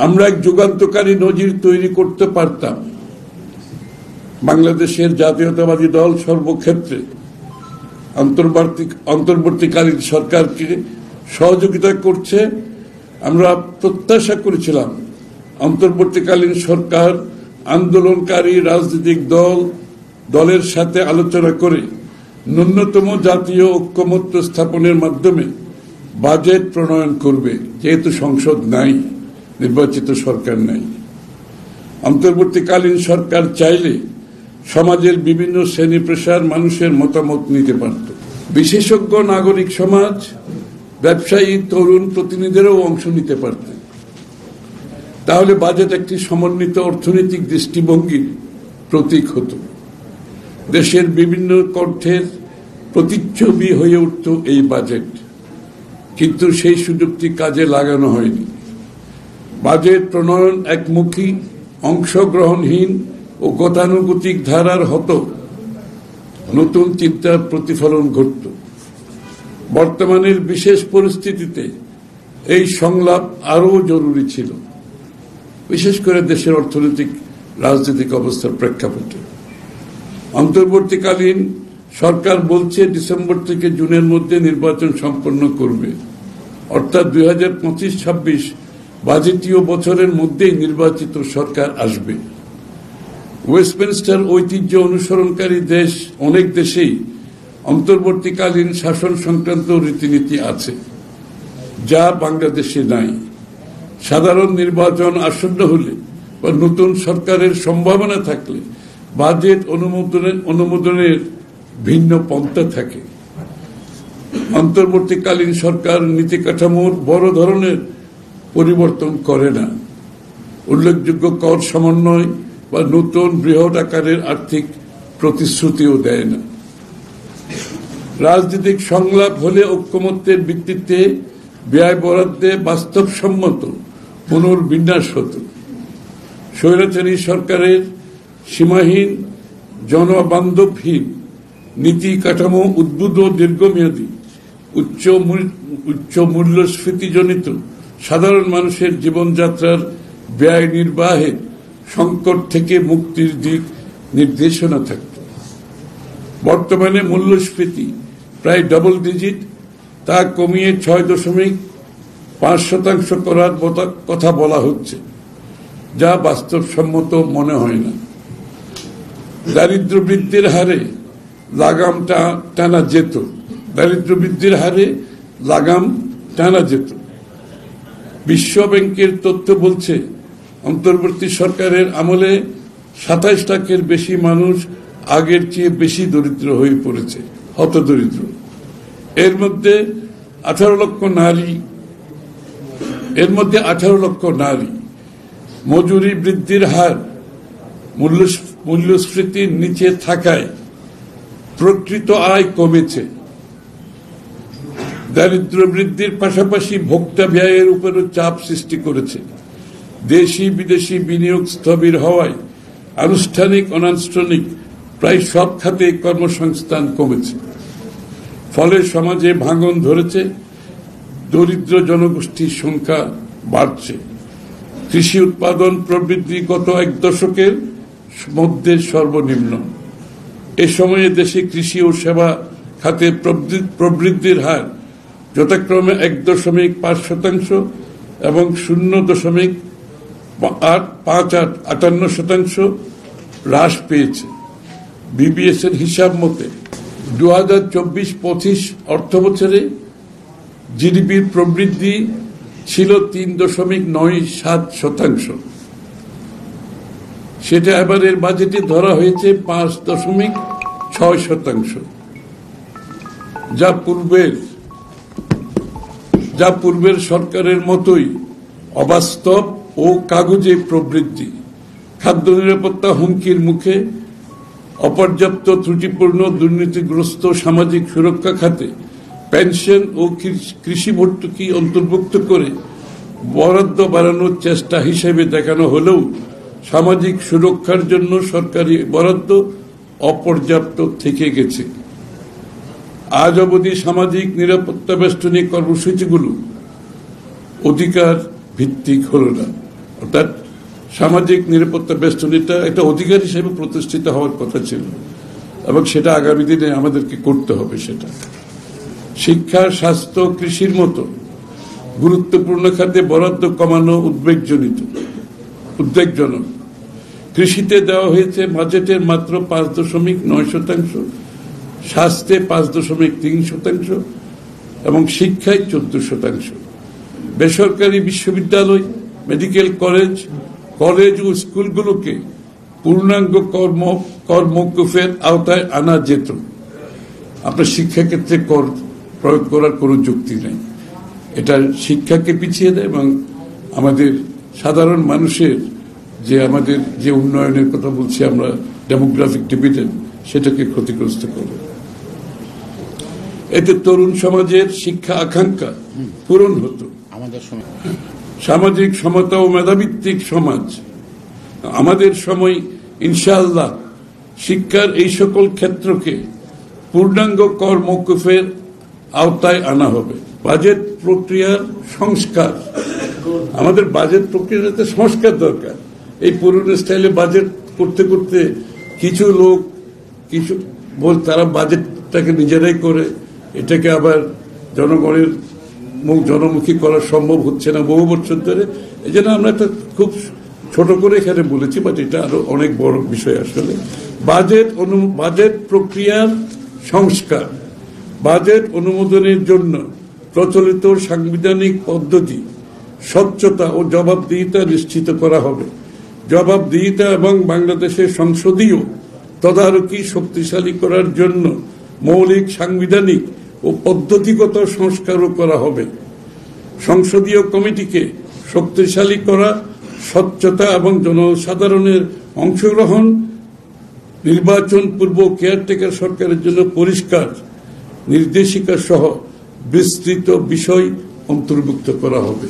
আমরা এক যুগান্তকারী নজির তৈরি করতে পারতাম। বাংলাদেশের জাতীয়তাবাদী দল সর্বক্ষেত্রে অন্তর্বর্তীকালীন সরকারকে সহযোগিতা করছে। আমরা প্রত্যাশা করেছিলাম অন্তর্বর্তীকালীন সরকার আন্দোলনকারী রাজনৈতিক দলের সাথে আলোচনা করে ন্যূনতম জাতীয় ঐক্যমত্য স্থাপনের মাধ্যমে বাজেট প্রণয়ন করবে, যেহেতু সংসদ নাই, নির্বাচিত সরকার নাই। অন্তর্বর্তীকালীন সরকার চাইলে সমাজের বিভিন্ন শ্রেণী পেশার মানুষের মতামত নিতে পারত। বিশেষজ্ঞ নাগরিক সমাজ, ব্যবসায়ী, তরুণ প্রতিনিধিরাও অংশ নিতে পারতেন। তাহলে বাজেট একটি সমন্বিত অর্থনৈতিক দৃষ্টিভঙ্গির প্রতীক হতো। দেশের বিভিন্ন কণ্ঠের প্রতিচ্ছবি হয়ে উঠত এই বাজেট। কিন্তু সেই সুযোগটি কাজে লাগানো হয়নি। বাজেট প্রণয়ন একমুখী, অংশগ্রহণহীন ও গতানুগতিক ধারার হতো। নতুন চিন্তার প্রতিফলন ঘটত। বর্তমানের বিশেষ পরিস্থিতিতে এই সংলাপ আরও জরুরি ছিল, বিশেষ করে দেশের অর্থনৈতিক রাজনৈতিক অবস্থার প্রেক্ষাপটে। অন্তর্বর্তীকালীন সরকার বলছে ডিসেম্বর থেকে জুনের মধ্যে নির্বাচন সম্পন্ন করবে, অর্থাৎ 2025-26 বাজেটীয় বছরের মধ্যেই নির্বাচিত সরকার আসবে। ওয়েস্টমিনস্টার ঐতিহ্য অনুসরণকারী অনেক দেশেই অন্তর্বর্তীকালীন শাসন সংক্রান্ত রীতিনীতি আছে, যা বাংলাদেশে নাই। সাধারণ নির্বাচন আসন্ন হলে বা নতুন সরকারের সম্ভাবনা থাকলে বাজেট অনুমোদনের ভিন্ন পন্থা থাকে। অন্তর্বর্তীকালীন সরকার নীতি কাঠামোর বড় ধরনের পরিবর্তন করে না। উল্লেখযোগ্য কর সমন্বয় বা নতুন বৃহৎ আকারের আর্থিক প্রতিশ্রুতিও দেয় না। রাজনৈতিক সংলাপ হলে ঐক্যমত্যের ভিত্তিতে ব্যয় বরাদ্দে বাস্তবসম্মত পুনর্বিন্যাস হতো। স্বৈরাচারী সরকারের সীমাহীন, জনবান্ধবহীন নীতি কাঠামো উদ্বুদ্ধ দীর্ঘমেয়াদী উচ্চ মূল্যস্ফীতিজনিত সাধারণ মানুষের জীবনযাত্রার ব্যয় নির্বাহের সংকট থেকে মুক্তির দিক নির্দেশনা থাকত। বর্তমানে মূল্যস্ফীতি প্রায় ডবল ডিজিট, তা কমিয়ে 6.5% করার কথা বলা হচ্ছে, যা বাস্তবসম্মত মনে হয় না। দারিদ্র্য বৃদ্ধির হারে লাগাম টানা যেত। বিশ্ব ব্যাংকের তথ্য বলছে অন্তর্বর্তী সরকারের আমলে 27 লাখের বেশি মানুষ আগের চেয়ে বেশি দরিদ্র হয়ে পড়েছে, হতদরিদ্র। এর মধ্যে 18 লক্ষ নারী। মজুরি বৃদ্ধির হার মূল্যস্ফীতির নিচে থাকায় প্রকৃত আয় কমেছে। দারিদ্র বৃদ্ধির পাশাপাশি ভোক্তা ব্যয়ের উপরও চাপ সৃষ্টি করেছে। দেশি বিদেশি বিনিয়োগ স্থবির হওয়ায় আনুষ্ঠানিক অনানুষ্ঠানিক প্রায় সব খাতে কর্মসংস্থান কমেছে। ফলে সমাজে ভাঙন ধরেছে, দরিদ্র জনগোষ্ঠীর সংখ্যা বাড়ছে। কৃষি উৎপাদন প্রবৃদ্ধি গত 1 দশকের মধ্যে সর্বনিম্ন। এ সময়ে দেশে কৃষি ও সেবা খাতে প্রবৃদ্ধির হার যথাক্রমে 1.5% এবং 0.58% হ্রাস পেয়েছে। বিবিএস এর হিসাব মতে 2024-25 অর্থ বছরে জিডিপির প্রবৃদ্ধি ছিল 3.97%। সেটা এবারের বাজেটে ধরা হয়েছে 5.6%, যা পূর্বের সরকারের মতোই অবাস্তব ও কাগুজে প্রবৃদ্ধি। খাদ্য নিরাপত্তা হুমকির মুখে, অপর্যাপ্ত ত্রুটিপূর্ণ দুর্নীতিগ্রস্ত সামাজিক সুরক্ষা খাতে পেনশন ও কৃষি ভর্তুকি অন্তর্ভুক্ত করে বরাদ্দ বাড়ানোর চেষ্টা হিসেবে দেখানো হলেও সামাজিক সুরক্ষার জন্য সরকারি বরাদ্দ অপর্যাপ্ত থেকে গেছে। আজ অবধি সামাজিক নিরাপত্তা বেষ্টনী কর্মসূচিগুলো অধিকার ভিত্তিক হল না, অর্থাৎ সামাজিক নিরাপত্তা বেষ্টনীটা একটা অধিকার হিসেবে প্রতিষ্ঠিত হওয়ার কথা ছিল, এবং সেটা আগামী দিনে আমাদেরকে করতে হবে। সেটা শিক্ষা, স্বাস্থ্য, কৃষির মতো গুরুত্বপূর্ণ খাতে বরাদ্দ কমানো উদ্বেগজনক। কৃষিতে দেওয়া হয়েছে বাজেটের মাত্র 5.9%, স্বাস্থ্যে 5.3% এবং শিক্ষায় 14%। বেসরকারি বিশ্ববিদ্যালয়, মেডিকেল কলেজ ও স্কুলগুলোকে পূর্ণাঙ্গ কর মওকুফের আওতায় আনা যেত। আপনার শিক্ষাক্ষেত্রে কর প্রয়োগ করার কোনো যুক্তি নেই। এটা শিক্ষাকে পিছিয়ে দেয় এবং আমাদের সাধারণ মানুষের আমাদের যে উন্নয়নের কথা বলছি আমরা, ডেমোগ্রাফিক ডিভিডেন্ড, সেটাকে ক্ষতিগ্রস্ত করে। এতে তরুণ সমাজের শিক্ষা আকাঙ্ক্ষা পূরণ হতো। সামাজিক সমতা ও মেধাভিত্তিক সমাজ। আমাদের সময় ইনশাআল্লাহ শিক্ষার এই সকল ক্ষেত্রকে পূর্ণাঙ্গ কর মওকুফের আওতায় আনা হবে। বাজেট প্রক্রিয়ার সংস্কার। আমাদের বাজেট প্রক্রিয়াতে সংস্কার দরকার। এই পুরনো স্টাইলে বাজেট করতে করতে কিছু লোক তারা বাজেটটাকে নিজেরাই করে, এটাকে আবার জনগণের জনমুখী করা সম্ভব হচ্ছে না বহু বছর ধরে। এই জন্য আমরা একটা খুব ছোট করে এখানে বলেছি, বাট এটা আরো অনেক বড় বিষয়। আসলে বাজেট প্রক্রিয়ার সংস্কার, বাজেট অনুমোদনের জন্য প্রচলিত সাংবিধানিক পদ্ধতি, স্বচ্ছতা ও জবাবদিহিতা নিশ্চিত করা হবে। জবাবদিহিতা এবং বাংলাদেশের সংসদীয় তদারকি শক্তিশালী করার জন্য মৌলিক সাংবিধানিক ও পদ্ধতিগত সংস্কারও করা হবে। সংসদীয় কমিটিকে শক্তিশালী করা, স্বচ্ছতা এবং জনসাধারণের অংশগ্রহণ, নির্বাচন পূর্ব কেয়ারটেকার সরকারের জন্য পরিষ্কার নির্দেশিকা সহ বিস্তৃত বিষয় অন্তর্ভুক্ত করা হবে।